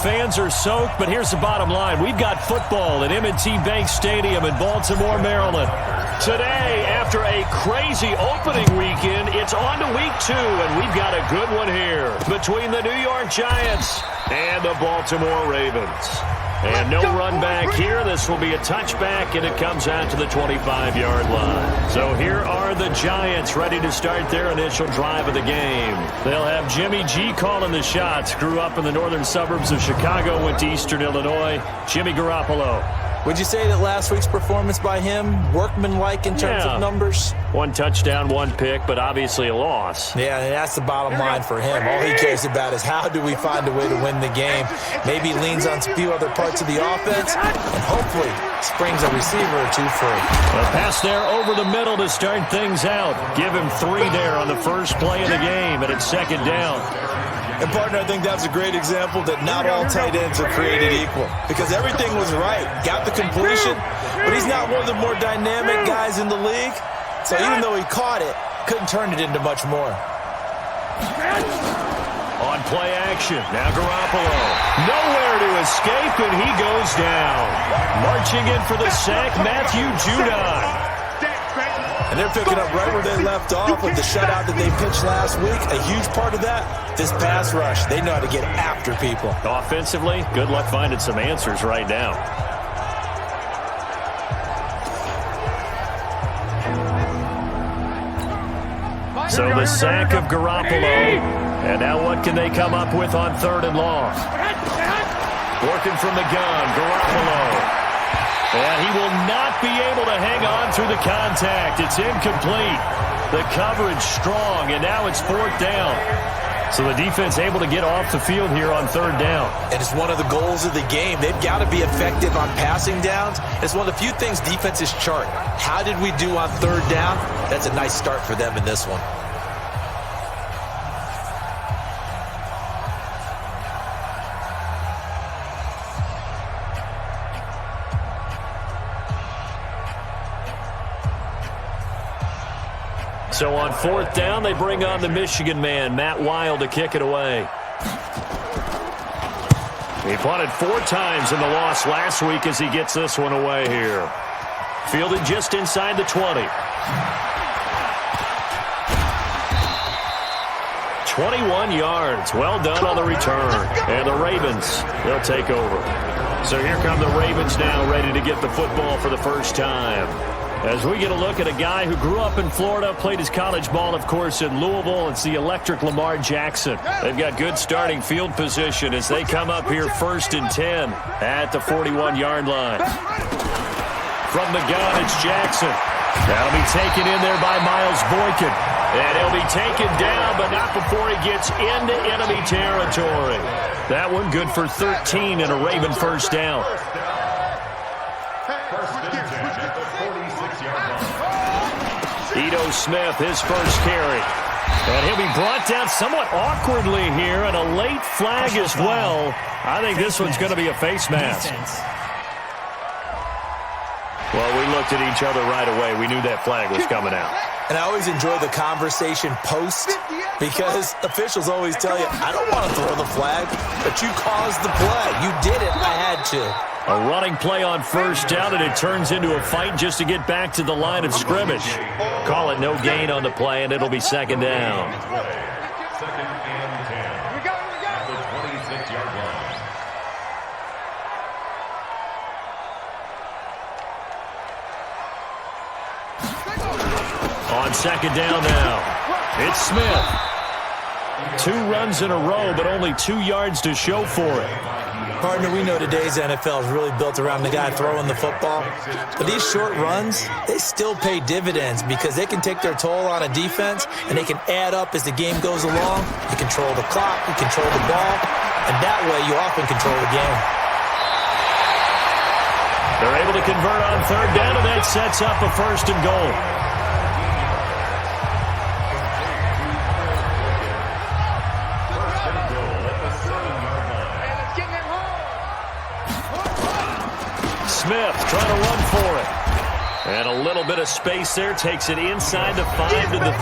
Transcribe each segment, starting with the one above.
fans are soaked, but here's the bottom line. We've got football at M&T Bank Stadium in Baltimore, Maryland. Today, after a crazy opening weekend, it's on to week 2, and we've got a good one here between the New York Giants and the Baltimore Ravens. And no run back here. This will be a touchback, and it comes out to the 25-yard line. So here are the Giants ready to start their initial drive of the game. They'll have Jimmy G calling the shots. Grew up in the northern suburbs of Chicago, went to Eastern Illinois. Jimmy Garoppolo. Would you say that last week's performance by him, workmanlike in terms of numbers? 1 touchdown, 1 pick, but obviously a loss. Yeah, and that's the bottom line for him. All he cares about is how do we find a way to win the game. Maybe leans on a few other parts of the offense, and hopefully springs a receiver or 2 free. A pass there over the middle to start things out. Give him 3 there on the first play of the game, and it's second down. And, partner, I think that's a great example that not all tight ends are created equal. Because everything was right. Got the completion, but he's not one of the more dynamic guys in the league. So even though he caught it, couldn't turn it into much more. On play action, now Garoppolo. Nowhere to escape, and he goes down. Marching in for the sack, Matthew Judon. And they're picking up right where they left off with the shutout that they pitched last week. A huge part of that, this pass rush. They know how to get after people. Offensively, good luck finding some answers right now. So the sack of Garoppolo. And now what can they come up with on 3rd and long? Working from the gun, Garoppolo. And he will not be able to hang on through the contact. It's incomplete. The coverage strong, and now it's 4th down. So the defense able to get off the field here on 3rd down. And it's one of the goals of the game. They've got to be effective on passing downs. It's one of the few things defenses chart. How did we do on 3rd down? That's a nice start for them in this one. So on 4th down, they bring on the Michigan man, Matt Wild, to kick it away. He punted 4 times in the loss last week as he gets this one away here. Fielded just inside the 20. 21 yards. Well done on the return. And the Ravens, they'll take over. So here come the Ravens now, ready to get the football for the first time. As we get a look at a guy who grew up in Florida, played his college ball, of course, in Louisville. It's the electric Lamar Jackson. They've got good starting field position as they come up here 1st and 10 at the 41-yard line. From the gun, it's Jackson. That'll be taken in there by Miles Boykin. And he'll be taken down, but not before he gets into enemy territory. That one good for 13 and a Raven first down. Ito Smith, his first carry. And he'll be brought down somewhat awkwardly here, and a late flag as well. I think this one's going to be a face mask. Well, we looked at each other right away. We knew that flag was coming out. And I always enjoy the conversation post because officials always tell you, I don't want to throw the flag, but you caused the play. You did it. I had to. A running play on 1st down, and it turns into a fight just to get back to the line of scrimmage. Call it no gain on the play, and it'll be 2nd down. 2nd and 10. At the 26-yard line. On 2nd down now, it's Smith. 2 runs in a row, but only 2 yards to show for it. Partner, we know today's NFL is really built around the guy throwing the football. But these short runs, they still pay dividends because they can take their toll on a defense and they can add up as the game goes along. You control the clock, you control the ball, and that way you often control the game. They're able to convert on 3rd down, and that sets up a 1st and goal. Smith trying to run for it. And a little bit of space there. Takes it inside the 5 to the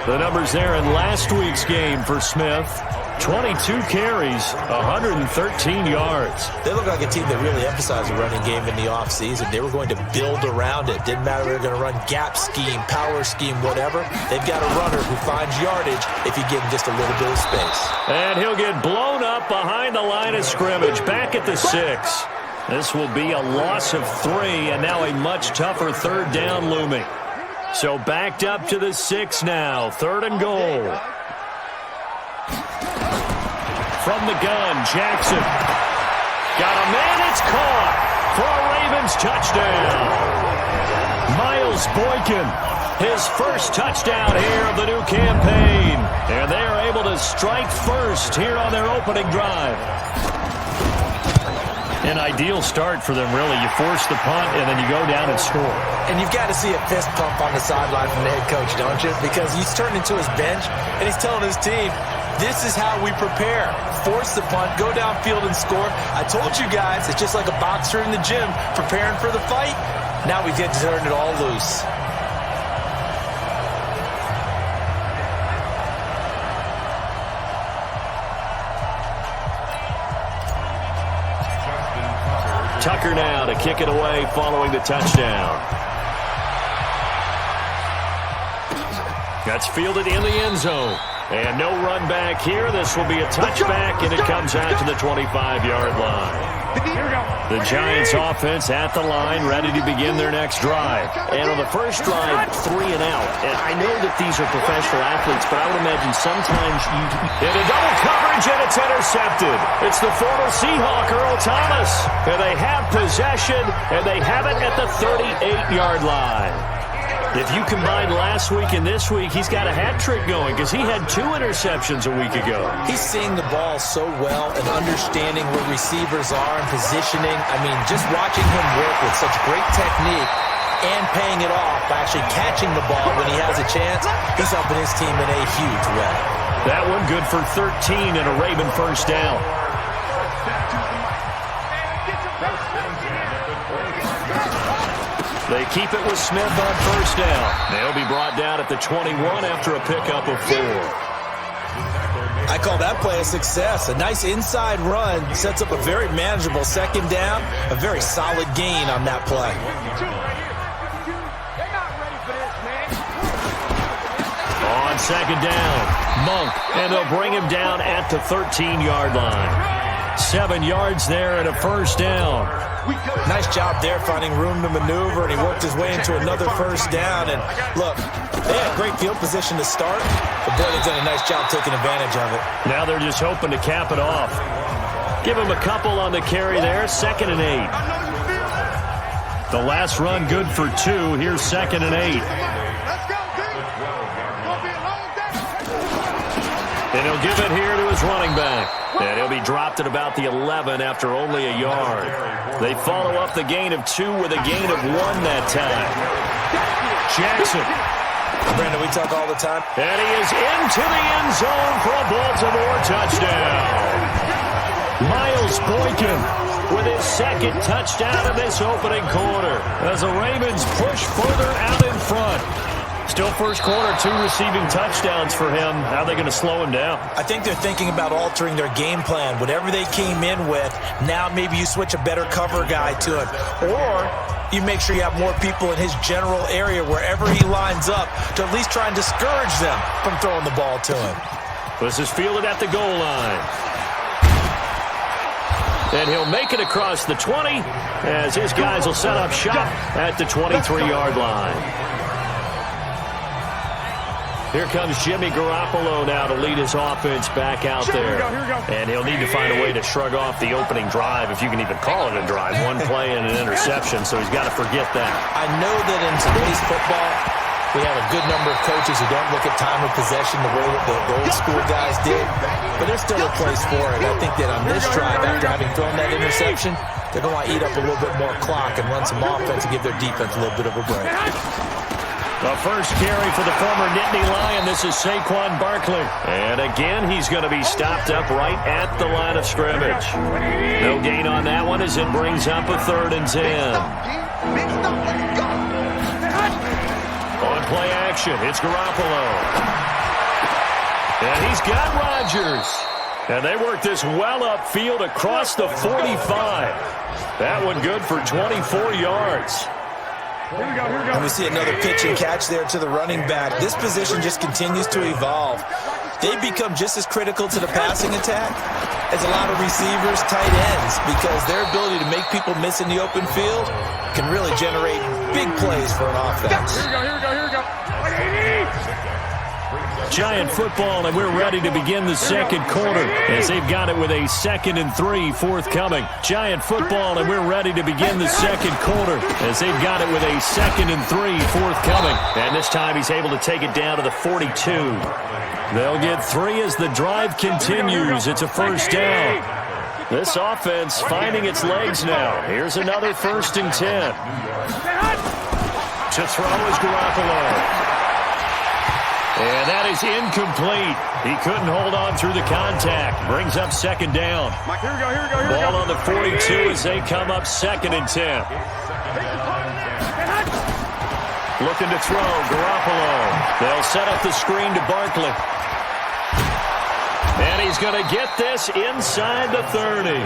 3. The numbers there in last week's game for Smith. 22 carries, 113 yards. They look like a team that really emphasized the running game in the offseason. They were going to build around it. Didn't matter if they were going to run gap scheme, power scheme, whatever. They've got a runner who finds yardage if you give him just a little bit of space. And he'll get blown up behind the line of scrimmage, back at the 6. This will be a loss of 3, and now a much tougher third down looming. So backed up to the 6 now, 3rd and goal. From the gun, Jackson. Got a man, it's caught for a Ravens touchdown. Miles Boykin, his first touchdown here of the new campaign. And they are able to strike first here on their opening drive. An ideal start for them, really. You force the punt, and then you go down and score. And you've got to see a fist pump on the sideline from the head coach, don't you? Because he's turned into his bench, and he's telling his team, this is how we prepare. Force the punt, go downfield and score. I told you guys, it's just like a boxer in the gym preparing for the fight. Now we get to turn it all loose. Tucker now to kick it away following the touchdown. That's fielded in the end zone. And no run back here. This will be a touchback, and it comes out to the 25-yard line. The Giants offense at the line, ready to begin their next drive. And on the first drive, 3 and out. And I know that these are professional athletes, but I would imagine sometimes you... In a double coverage, and it's intercepted. It's the former Seahawk, Earl Thomas. And they have possession, and they have it at the 38-yard line. If you combine last week and this week, he's got a hat trick going because he had 2 interceptions a week ago. He's seeing the ball so well and understanding where receivers are and positioning. I mean, just watching him work with such great technique and paying it off by actually catching the ball when he has a chance, he's helping his team in a huge way. That one good for 13 and a Raven first down. They keep it with Smith on first down. They'll be brought down at the 21 after a pickup of 4. I call that play a success. A nice inside run sets up a very manageable second down. A very solid gain on that play. On second down, Monk, and they'll bring him down at the 13-yard line. 7 yards there and a first down. Nice job there finding room to maneuver, and he worked his way into another first down. And look, they had great field position to start, but boy, they've done a nice job taking advantage of it. Now they're just hoping to cap it off. Give him a couple on the carry there, 2nd and 8. The last run good for 2. Here's 2nd and 8. And he'll give it here to his running back. And he'll be dropped at about the 11 after only a yard. They follow up the gain of 2 with a gain of 1 that time. Jackson. Brandon, we talk all the time. And he is into the end zone for a Baltimore touchdown. Miles Boykin with his 2nd touchdown of this opening quarter as the Ravens push further out in front. Still first quarter, 2 receiving touchdowns for him. How are they going to slow him down? I think they're thinking about altering their game plan. Whatever they came in with, now maybe you switch a better cover guy to him. Or you make sure you have more people in his general area wherever he lines up to at least try and discourage them from throwing the ball to him. This is fielded at the goal line. And he'll make it across the 20 as his guys will set up shop at the 23-yard line. Here comes Jimmy Garoppolo now to lead his offense back out there. Here we go. And he'll need to find a way to shrug off the opening drive, if you can even call it a drive. 1 play and an interception, so he's got to forget that. I know that in today's football, we have a good number of coaches who don't look at time of possession the way that the old school guys did. But there's still a place for it. I think that on this drive, after having thrown that interception, they're going to eat up a little bit more clock and run some offense and give their defense a little bit of a break. The first carry for the former Nittany Lion. This is Saquon Barkley. And again, he's going to be stopped up right at the line of scrimmage. No gain on that one as it brings up a 3rd and 10. On play action, it's Garoppolo. And he's got Rodgers. And they work this well upfield across the 45. That one good for 24 yards. And we see another pitch and catch there to the running back. This position just continues to evolve. They become just as critical to the passing attack as a lot of receivers, tight ends, because their ability to make people miss in the open field can really generate big plays for an offense. Here we go. Giant football, and we're ready to begin the second quarter as they've got it with a 2nd and 3 forthcoming. Giant football, and we're ready to begin the second quarter as they've got it with a 2nd and 3 forthcoming. And this time he's able to take it down to the 42. They'll get 3 as the drive continues. It's a first down. This offense finding its legs now. Here's another 1st and 10. To throw is Garoppolo. And that is incomplete. He couldn't hold on through the contact. Brings up 2nd down. Ball on the 42 as they come up 2nd and 10. Looking to throw, Garoppolo. They'll set up the screen to Barkley. And he's going to get this inside the 30.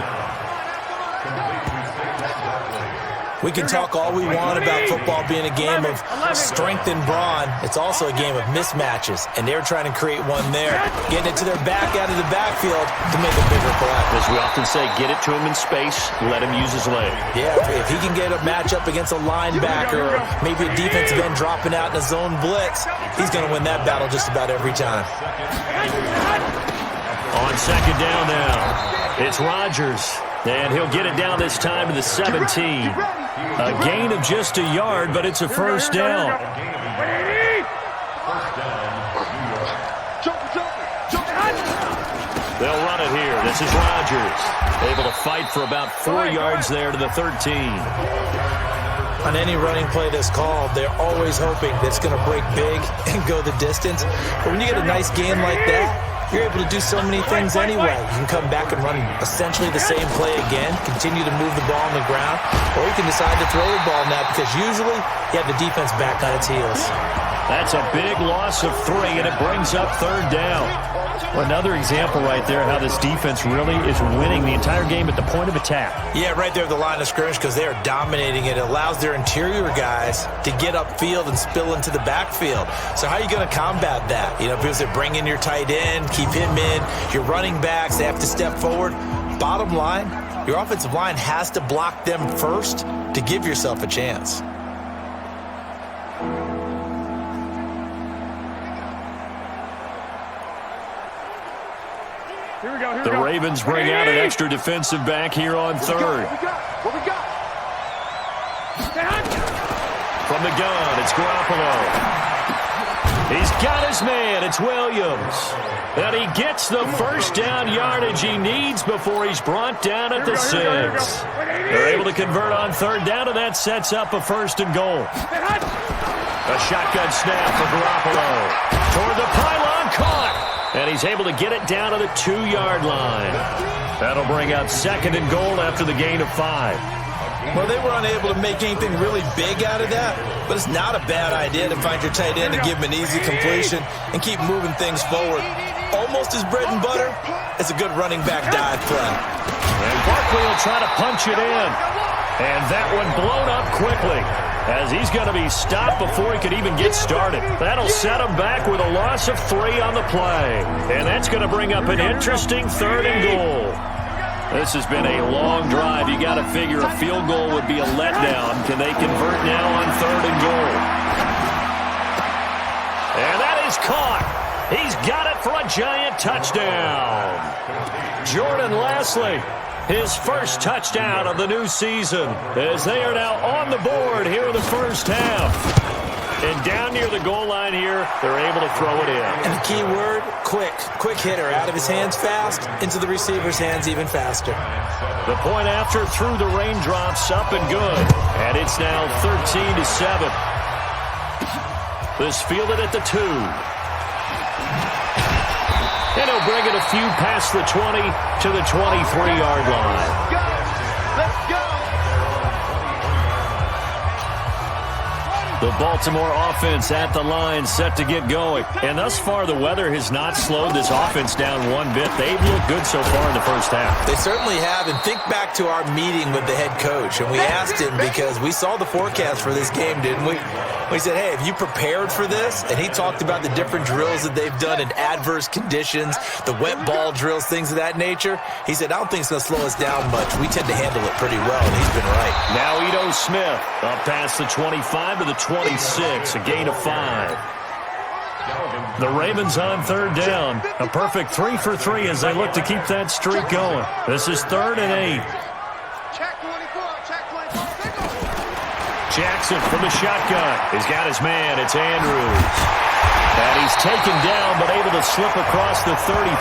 We can talk all we want about football being a game of strength and brawn. It's also a game of mismatches, and they're trying to create one there, getting it to their back out of the backfield to make a bigger play. As we often say, get it to him in space, let him use his leg. Yeah, if he can get a matchup against a linebacker or maybe a defensive end dropping out in a zone blitz, he's going to win that battle just about every time. On 2nd down now, it's Rodgers. And he'll get it down this time to the 17. A gain of just a yard, but it's a first down. They'll run it here. This is Rodgers. Able to fight for about 4 yards there to the 13. On any running play that's called, they're always hoping that it's going to break big and go the distance. But when you get a nice game like that, you're able to do so many things anyway. You can come back and run essentially the same play again, continue to move the ball on the ground, or you can decide to throw the ball now because usually you have the defense back on its heels. That's a big loss of 3, and it brings up 3rd down. Another example right there how this defense really is winning the entire game at the point of attack. Yeah, right there at the line of scrimmage because they are dominating it. It allows their interior guys to get upfield and spill into the backfield. So how are you going to combat that? You know, because they bring in your tight end, keep him in. Your running backs, they have to step forward. Bottom line, your offensive line has to block them first to give yourself a chance. The Ravens bring out an extra defensive back here on 3rd. What we got? From the gun, it's Garoppolo. He's got his man. It's Williams. And he gets the first down yardage he needs before he's brought down at the 6. They're able to convert on 3rd down, and that sets up a 1st and goal. A shotgun snap for Garoppolo. Toward the pylon, caught. And he's able to get it down to the 2-yard line. That'll bring up 2nd and goal after the gain of 5. Well, they were unable to make anything really big out of that, but it's not a bad idea to find your tight end and give him an easy completion and keep moving things forward. Almost as bread and butter as a good running back dive play. And Barkley will try to punch it in. And that one blown up quickly as he's going to be stopped before he could even get started. That'll set him back with a loss of 3 on the play. And that's going to bring up an interesting 3rd and goal. This has been a long drive. You got to figure a field goal would be a letdown. Can they convert now on 3rd and goal? And that is caught. He's got it for a giant touchdown. Jordan Lasley, his first touchdown of the new season, as they are now on the board here in the first half. And down near the goal line here, they're able to throw it in. And the key word, quick. Quick hitter, out of his hands fast, into the receiver's hands even faster. The point after through the raindrops, up and good. And it's now 13-7. This fielded at the 2. And he'll bring it a few past the 20 to the 23-yard line. The Baltimore offense at the line, set to get going. And thus far, the weather has not slowed this offense down one bit. They've looked good so far in the first half. They certainly have. And think back to our meeting with the head coach. And we asked him, because we saw the forecast for this game, didn't we? We said, hey, have you prepared for this? And he talked about the different drills that they've done in adverse conditions, the wet ball drills, things of that nature. He said, I don't think it's going to slow us down much. We tend to handle it pretty well, and he's been right. Now Ito Smith up past the 25 to the 26, a gain of 5. The Ravens on third down. A perfect 3 for 3 as they look to keep that streak going. This is 3rd and 8. Jackson from the shotgun. He's got his man. It's Andrews. And he's taken down but able to slip across the 35.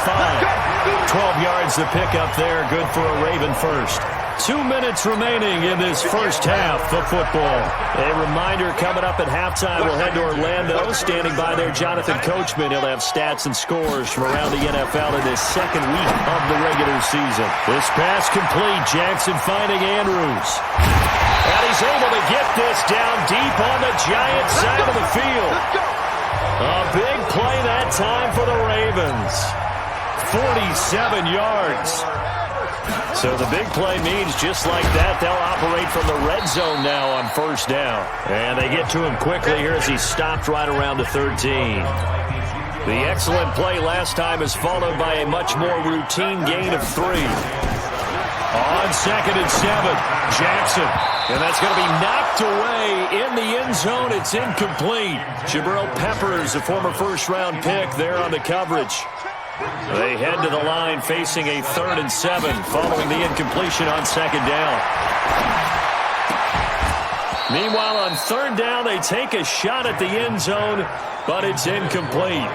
12 yards to pick up there. Good for a Raven first. 2 minutes remaining in this first half of football. A reminder coming up at halftime. We'll head to Orlando. Standing by there, Jonathan Coachman. He'll have stats and scores from around the NFL in this second week of the regular season. This pass complete. Jackson finding Andrews. And he's able to get this down deep on the Giant side of the field. A big play that time for the Ravens. 47 yards. So the big play means just like that, they'll operate from the red zone now on first down. And they get to him quickly here as he stopped right around the 13. The excellent play last time is followed by a much more routine gain of 3. On 2nd and 7, Jackson. And that's going to be knocked away in the end zone. It's incomplete. Jabril Peppers, a former first-round pick, there on the coverage. They head to the line facing a 3rd and 7 following the incompletion on 2nd down. Meanwhile, on 3rd down, they take a shot at the end zone, but it's incomplete.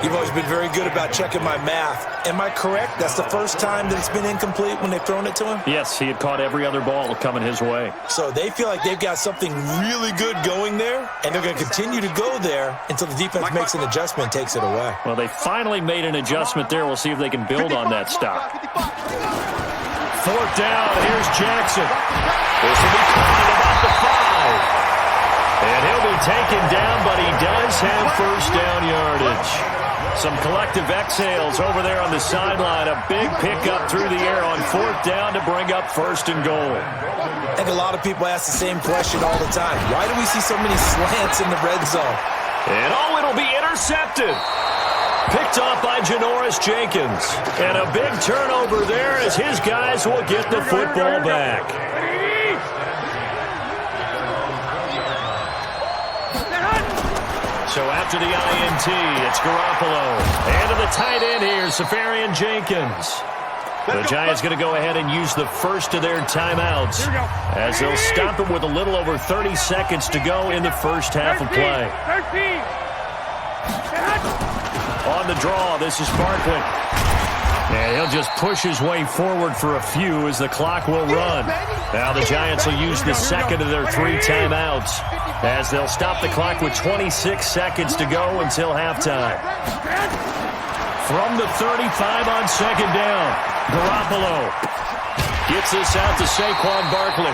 You've always been very good about checking my math. Am I correct? That's the first time that it's been incomplete when they've thrown it to him? Yes, he had caught every other ball coming his way. So they feel like they've got something really good going there, and they're going to continue to go there until the defense makes an adjustment and takes it away. Well, they finally made an adjustment there. We'll see if they can build on that stop. 4th down. Here's Jackson. This will be caught at about the 5. And he'll be taken down, but he does have first down yardage. Some collective exhales over there on the sideline. A big pickup through the air on 4th down to bring up 1st and goal. I think a lot of people ask the same question all the time. Why do we see so many slants in the red zone? And it'll be intercepted. Picked off by Janoris Jenkins. And a big turnover there as his guys will get the football back. So after the INT, it's Garoppolo. And to the tight end here, Safarian Jenkins. The Giants going to go ahead and use the first of their timeouts as they'll stop it with a little over 30 seconds to go in the first half of play. On the draw, this is Barkley. And he'll just push his way forward for a few as the clock will run. Now the Giants will use the second of their 3 timeouts as they'll stop the clock with 26 seconds to go until halftime. From the 35 on 2nd down, Garoppolo gets this out to Saquon Barkley.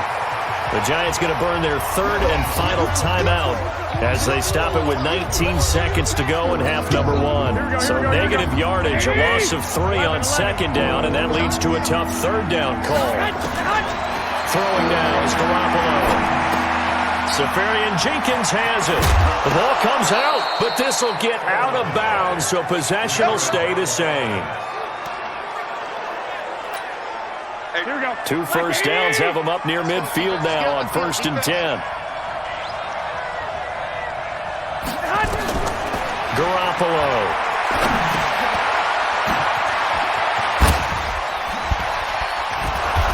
The Giants going to burn their 3rd and final timeout as they stop it with 19 seconds to go in half number 1. So negative yardage, a loss of 3 on 2nd down, and that leads to a tough 3rd down call. Throwing now is Garoppolo. Safarian Jenkins has it. The ball comes out, but this will get out of bounds, so possession will stay the same. 2 first downs have them up near midfield now on 1st and 10. Garoppolo.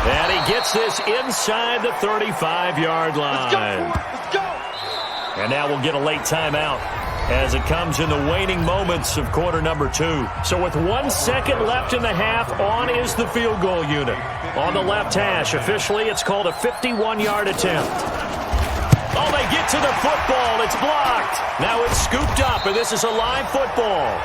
And he gets this inside the 35-yard line. Let's go. And now we'll get a late timeout as it comes in the waning moments of quarter number 2. So with 1 second left in the half, on is the field goal unit. On the left hash, officially it's called a 51-yard attempt. Oh, they get to the football. It's blocked. Now it's scooped up, and this is a live football.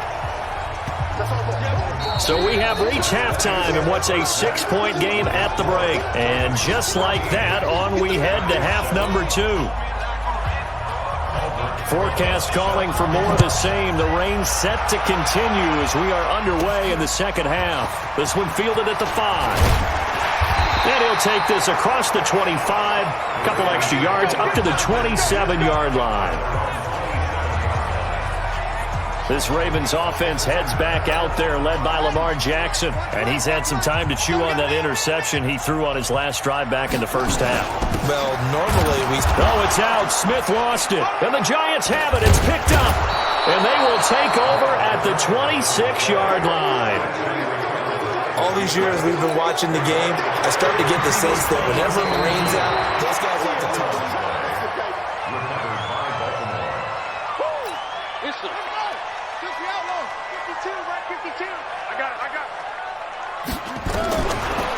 So we have reached halftime in what's a 6-point game at the break. And just like that, on we head to half number 2. Forecast calling for more of the same. The rain set to continue as we are underway in the second half. This one fielded at the 5. And he'll take this across the 25, a couple extra yards, up to the 27-yard line. This Ravens offense heads back out there, led by Lamar Jackson. And he's had some time to chew on that interception he threw on his last drive back in the first half. Well, normally we... Oh, it's out. Smith lost it. And the Giants have it. It's picked up. And they will take over at the 26-yard line. All these years we've been watching the game, I start to get the sense that whenever it rains out, those guys like to touch it.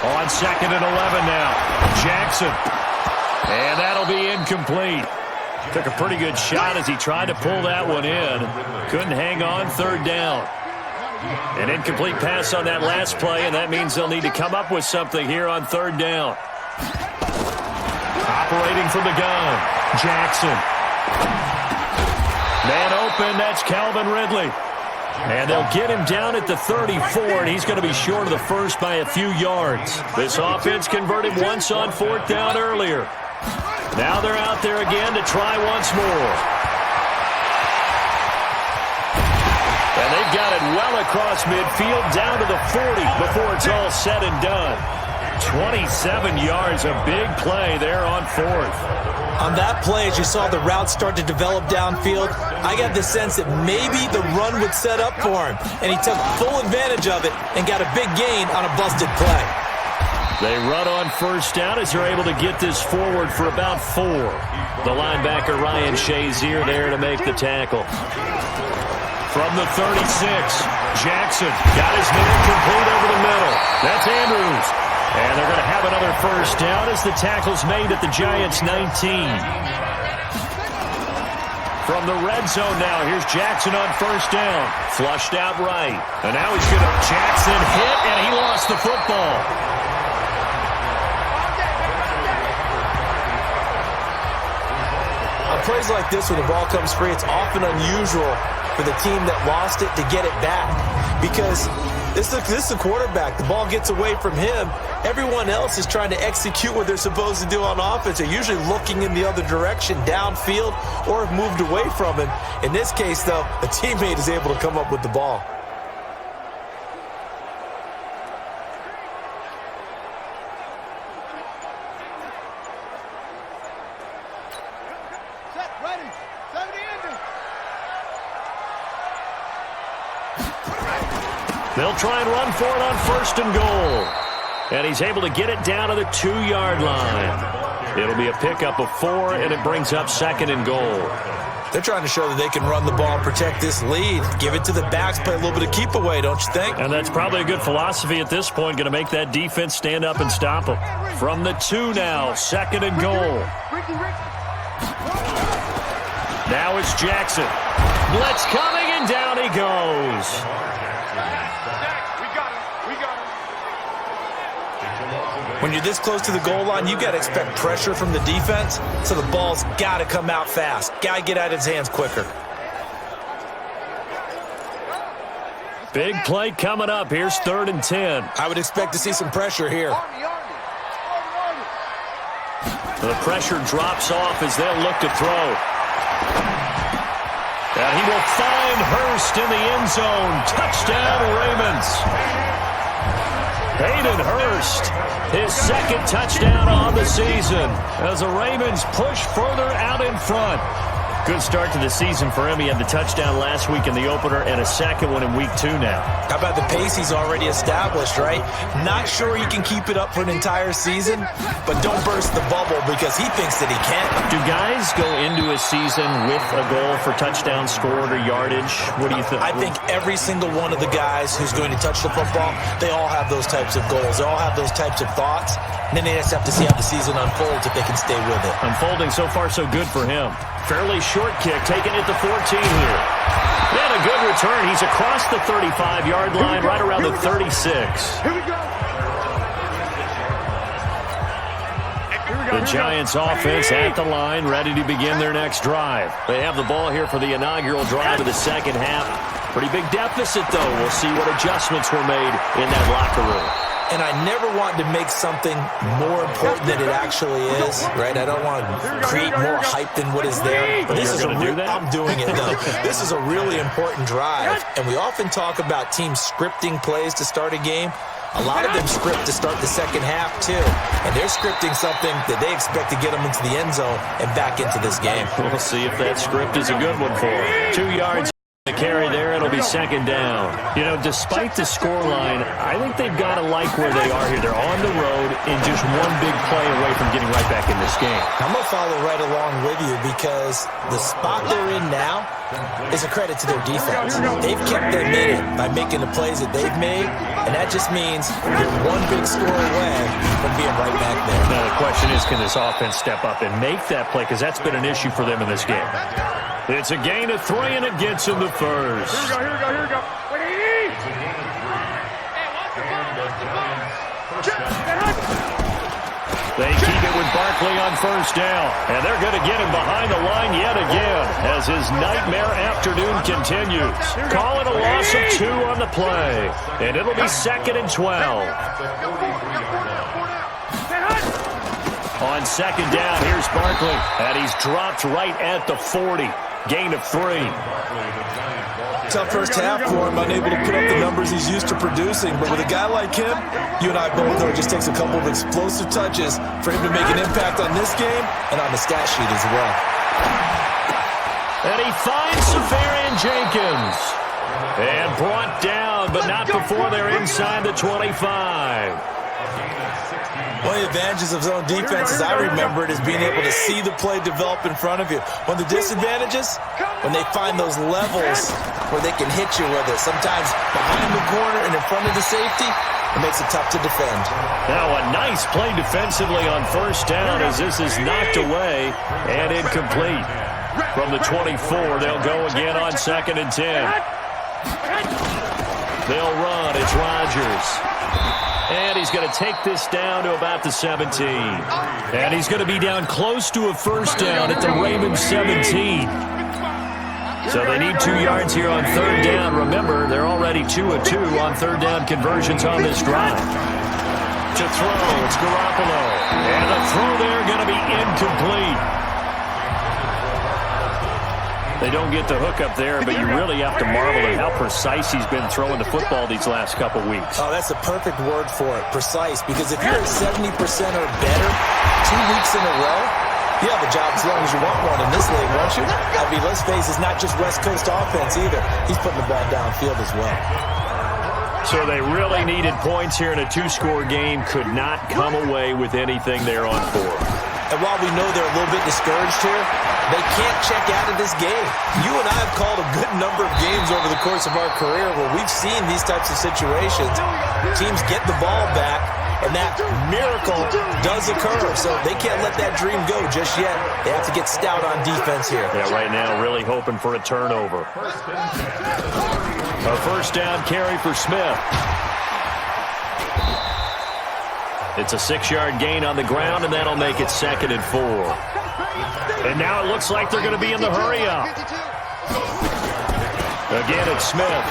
On 2nd and 11 now. Jackson. And that'll be incomplete. Took a pretty good shot as he tried to pull that one in. Couldn't hang on. 3rd down. An incomplete pass on that last play, and that means they'll need to come up with something here on 3rd down. Operating from the gun. Jackson. Man open. That's Calvin Ridley. And they'll get him down at the 34, and he's going to be short of the first by a few yards. This offense converted once on 4th down earlier. Now they're out there again to try once more. And they've got it well across midfield, down to the 40 before it's all said and done. 27 yards, a big play there on 4th. On that play, as you saw the route start to develop downfield, I got the sense that maybe the run would set up for him, and he took full advantage of it and got a big gain on a busted play. They run on 1st down as they're able to get this forward for about 4. The linebacker, Ryan Shazier, there to make the tackle. From the 36, Jackson got his man complete over the middle. That's Andrews. And they're going to have another 1st down as the tackle's made at the Giants' 19. From the red zone now, here's Jackson on 1st down. Flushed out right. And now he's going to... Jackson hit, and he lost the football. On plays like this, when the ball comes free, it's often unusual for the team that lost it to get it back. Because this is a quarterback. The ball gets away from him. Everyone else is trying to execute what they're supposed to do on offense. They're usually looking in the other direction, downfield, or have moved away from him. In this case, though, a teammate is able to come up with the ball. They'll try and run for it on 1st and goal. And he's able to get it down to the 2-yard line. It'll be a pickup of 4, and it brings up 2nd and goal. They're trying to show that they can run the ball and protect this lead. Give it to the backs, play a little bit of keep away, don't you think? And that's probably a good philosophy at this point, going to make that defense stand up and stop them. From the 2 now, 2nd and goal. Now it's Jackson. Blitz coming, and down he goes. When you're this close to the goal line, you got to expect pressure from the defense, so the ball's got to come out fast. Got to get out of his hands quicker. Big play coming up. Here's 3rd and 10. I would expect to see some pressure here. The pressure drops off as they'll look to throw. And he will find Hurst in the end zone. Touchdown, Ravens. Hayden Hurst, his 2nd touchdown on the season as the Ravens push further out in front. Good start to the season for him. He had the touchdown last week in the opener and a 2nd one in week 2 now. How about the pace he's already established, right? Not sure he can keep it up for an entire season, but don't burst the bubble because he thinks that he can. Do guys go into a season with a goal for touchdown scored or yardage? What do you think? I think every single one of the guys who's going to touch the football, they all have those types of goals. They all have those types of thoughts. And then they just have to see how the season unfolds if they can stay with it. Unfolding so far so good for him. Fairly short kick, taken at the 14 here. And a good return. He's across the 35-yard line, right around the 36. Here we go. The Giants offense at the line, ready to begin their next drive. They have the ball here for the inaugural drive of the second half. Pretty big deficit, though. We'll see what adjustments were made in that locker room. And I never want to make something more important than it actually is, right? I don't want to create more hype than what is there. But this is I'm doing it, though. This is a really important drive. And we often talk about teams scripting plays to start a game. A lot of them script to start the second half, too. And they're scripting something that they expect to get them into the end zone and back into this game. We'll see if that script is a good one for them. 2 yards. The carry there, it'll be second down. You know, despite the scoreline, I think they've got to like where they are here. They're on the road and just one big play away from getting right back in this game. I'm going to follow right along with you because the spot they're in now is a credit to their defense. They've kept them in it by making the plays that they've made, and that just means they're one big score away from being right back there. Now, the question is, can this offense step up and make that play? Because that's been an issue for them in this game. It's a gain of 3, and it gets in the first. Here we go. They keep it with Barkley on first down, and they're going to get him behind the line yet again as his nightmare afternoon continues. Call it a loss of 2 on the play, and it'll be second and 12. On second down, here's Barkley, and he's dropped right at the 40. Gain of 3. Tough first half for him, unable to put up the numbers he's used to producing. But with a guy like him, you and I both know it just takes a couple of explosive touches for him to make an impact on this game and on the stat sheet as well. And he finds Safarian Jenkins. And brought down, but not before they're inside the 25. One of the advantages of zone defense, as I remember it, is being able to see the play develop in front of you. One of the disadvantages, when they find those levels where they can hit you with it, sometimes behind the corner and in front of the safety, it makes it tough to defend. Now a nice play defensively on first down as this is knocked away and incomplete. From the 24, they'll go again on second and 10. They'll run. It's Rodgers. And he's going to take this down to about the 17. And he's going to be down close to a first down at the Ravens 17. So they need 2 yards here on third down. Remember, they're already 2 of 2 on third down conversions on this drive. To throw, it's Garoppolo. And the throw there going to be incomplete. They don't get the hook up there, but you really have to marvel at how precise he's been throwing the football these last couple weeks. Oh, that's the perfect word for it, precise. Because if you're at 70% or better 2 weeks in a row, you have a job as long as you want one in this league, won't you? I mean, let's face it, it's not just West Coast offense either. He's putting the ball downfield as well. So they really needed points here in a 2-score game. Could not come away with anything there on 4. And while we know they're a little bit discouraged here, they can't check out of this game. You and I have called a good number of games over the course of our career where we've seen these types of situations. Teams get the ball back, and that miracle does occur. So they can't let that dream go just yet. They have to get stout on defense here. Yeah, right now really hoping for a turnover. A first down carry for Smith. It's a 6-yard gain on the ground, and that'll make it second and 4. And now it looks like they're going to be in the hurry-up. Again, it's Smith.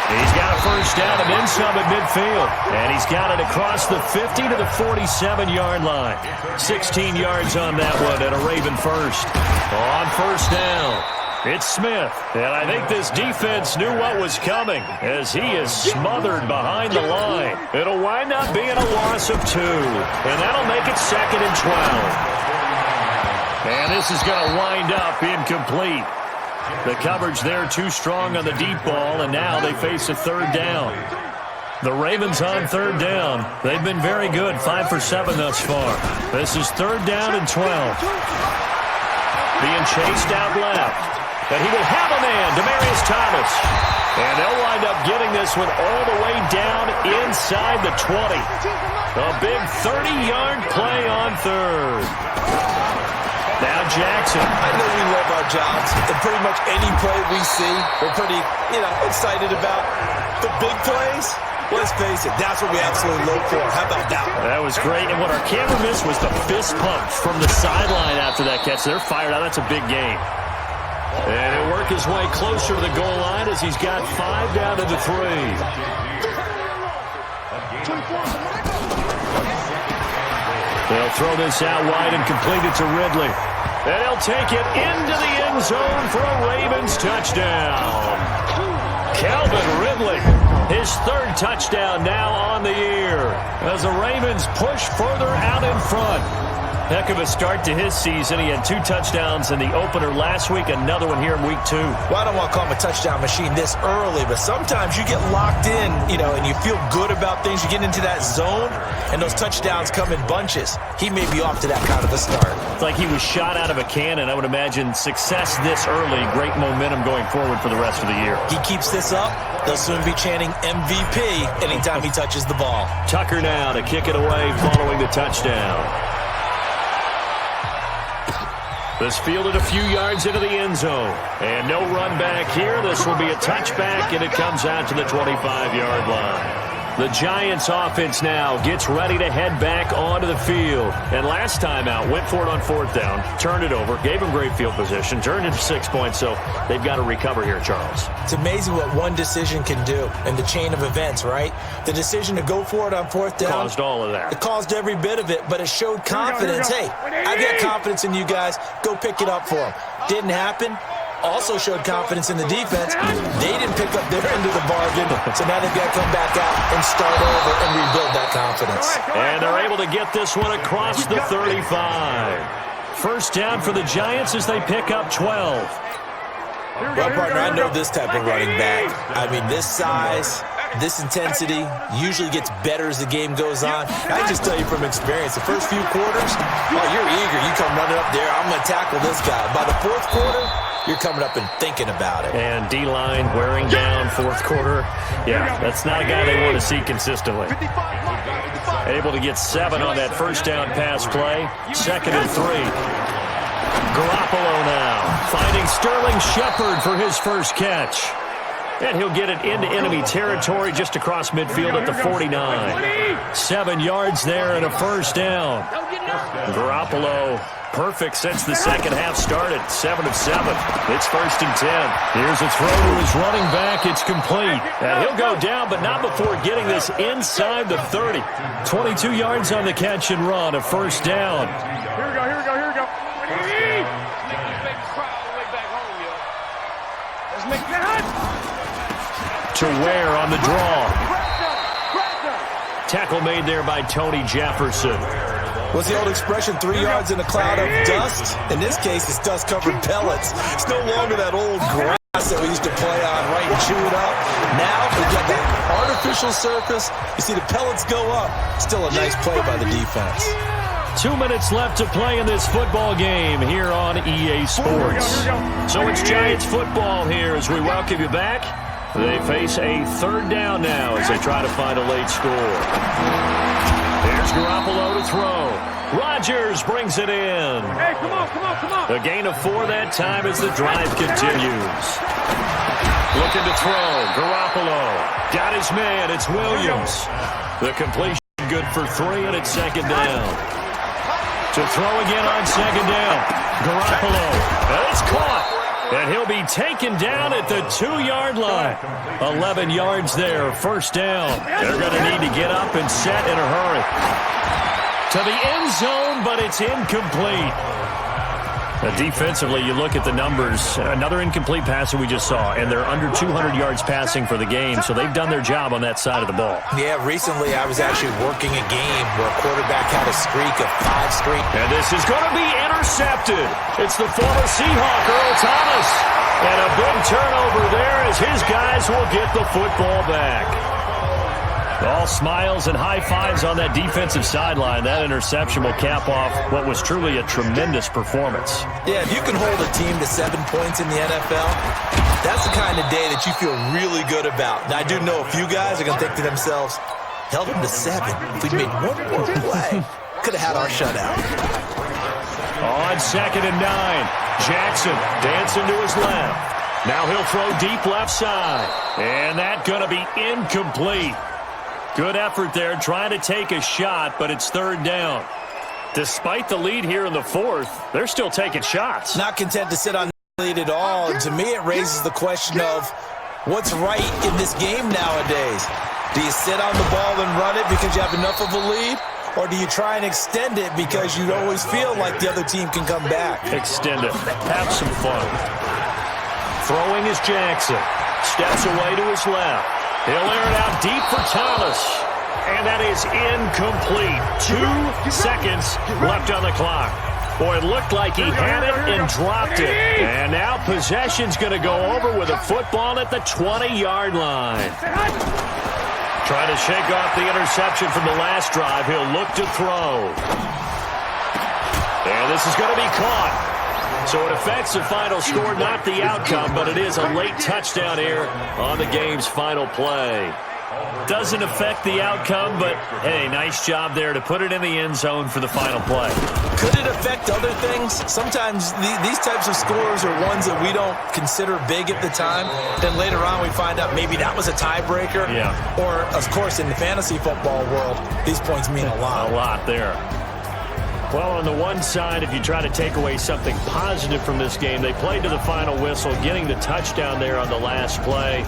He's got a first down and then some at midfield. And he's got it across the 50 to the 47-yard line. 16 yards on that one and a Raven first. On first down, it's Smith. And I think this defense knew what was coming as he is smothered behind the line. It'll wind up being a loss of 2. And that'll make it second and 12. And this is going to wind up incomplete. The coverage there too strong on the deep ball, and now they face a third down. The Ravens on third down. They've been very good, 5 for 7 thus far. This is third down and 12. Being chased out left. And he will have a man, Demaryius Thomas. And they'll wind up getting this one all the way down inside the 20. A big 30-yard play on third. Now Jackson. I know we love our jobs, and pretty much any play we see, we're pretty, excited about. The big plays, Let's face it, that's what we absolutely look for. How about that one? That was great. And what our camera missed was the fist pump from the sideline after that catch. They're fired out. That's a big game. And he'll work his way closer to the goal line as he's got 5 down to the 3. They'll throw this out wide and complete it to Ridley. And he'll take it into the end zone for a Ravens touchdown. Calvin Ridley, his 3rd touchdown now on the year as the Ravens push further out in front. Heck of a start to his season. He had 2 touchdowns in the opener last week, another one here in week 2. Well, I don't want to call him a touchdown machine this early, but sometimes you get locked in, and you feel good about things. You get into that zone, and those touchdowns come in bunches. He may be off to that kind of a start. It's like he was shot out of a cannon. I would imagine success this early, great momentum going forward for the rest of the year. He keeps this up, they'll soon be chanting MVP anytime he touches the ball. Tucker now to kick it away following the touchdown. This fielded a few yards into the end zone. And no run back here. This will be a touchback, and it comes out to the 25-yard line. The Giants offense now gets ready to head back onto the field. And last time out, went for it on 4th down, turned it over, gave them great field position, turned it to 6 points, so they've got to recover here, Charles. It's amazing what one decision can do in the chain of events, right? The decision to go for it on 4th down. Caused all of that. It caused every bit of it, but it showed confidence. Hey, I've got confidence in you guys. Go pick it up for them. Didn't happen. Also showed confidence in the defense. They didn't pick up their end of the bargain, so now they've got to come back out and start over and rebuild that confidence. And they're able to get this one across the 35. 1st down for the Giants as they pick up 12. Well, partner, I know this type of running back. I mean, this size, this intensity usually gets better as the game goes on. I just tell you from experience, the first few quarters, you're eager. You come running up there, I'm going to tackle this guy. By the 4th quarter, you're coming up and thinking about it. And D-line wearing down 4th quarter. Yeah, that's not a guy they want to see consistently. Able to get 7 on that 1st down pass play. 2nd and 3. Garoppolo now finding Sterling Shepard for his first catch. And he'll get it into enemy territory just across midfield at the 49. 7 yards there and a 1st down. Garoppolo perfect since the second half started. 7 of 7. It's 1st and 10. Here's a throw to his running back. It's complete. And he'll go down, but not before getting this inside the 30. 22 yards on the catch and run. A 1st down. Here we go. Let's make that. To Ware on the draw. Tackle made there by Tony Jefferson. What's the old expression, 3 yards in a cloud of dust? In this case, it's dust-covered pellets. It's no longer that old grass that we used to play on, right, and chew it up. Now, we got that artificial surface. You see the pellets go up. Still a nice play by the defense. 2 minutes left to play in this football game here on EA Sports. So it's Giants football here as we welcome you back. They face a 3rd down now as they try to find a late score. Here's Garoppolo to throw. Rodgers brings it in. Hey, come on. A gain of 4 that time as the drive continues. Looking to throw. Garoppolo got his man. It's Williams. The completion good for 3, and it's 2nd down. To throw again on 2nd down. Garoppolo. And it's caught. And he'll be taken down at the 2-yard line. 11 yards there, 1st down. They're going to need to get up and set in a hurry. To the end zone, but it's incomplete. Defensively, you look at the numbers. Another incomplete pass that we just saw, and they're under 200 yards passing for the game, so they've done their job on that side of the ball. Yeah, recently I was actually working a game where a quarterback had a streak of 5 straight. And this is going to be intercepted. It's the former Seahawk, Earl Thomas. And a big turnover there as his guys will get the football back. All smiles and high fives on that defensive sideline. That interception will cap off what was truly a tremendous performance. Yeah, if you can hold a team to 7 points in the NFL, that's the kind of day that you feel really good about. Now, I do know a few guys are going to think to themselves, held them to 7. If we'd made one more play, could have had our shutout. On 2nd and 9, Jackson dancing to his left. Now he'll throw deep left side. And that's going to be incomplete. Good effort there, trying to take a shot, but it's third down. Despite the lead here in the fourth, they're still taking shots. Not content to sit on the lead at all. And to me, it raises the question of what's right in this game nowadays. Do you sit on the ball and run it because you have enough of a lead? Or do you try and extend it because you always feel like the other team can come back? Extend it. Have some fun. Throwing is Jackson. Steps away to his left. He'll air it out deep for Thomas. And that is incomplete. 2 seconds left on the clock. Boy, it looked like he had it and dropped it. And now possession's going to go over with a football at the 20-yard line. Trying to shake off the interception from the last drive. He'll look to throw. And this is going to be caught. So it affects the final score, not the outcome, but it is a late touchdown here on the game's final play. Doesn't affect the outcome, but, hey, nice job there to put it in the end zone for the final play. Could it affect other things? Sometimes these types of scores are ones that we don't consider big at the time. Then later on we find out maybe that was a tiebreaker. Yeah. Or, of course, in the fantasy football world, these points mean a lot. A lot there. Well, on the one side, if you try to take away something positive from this game, they played to the final whistle, getting the touchdown there on the last play.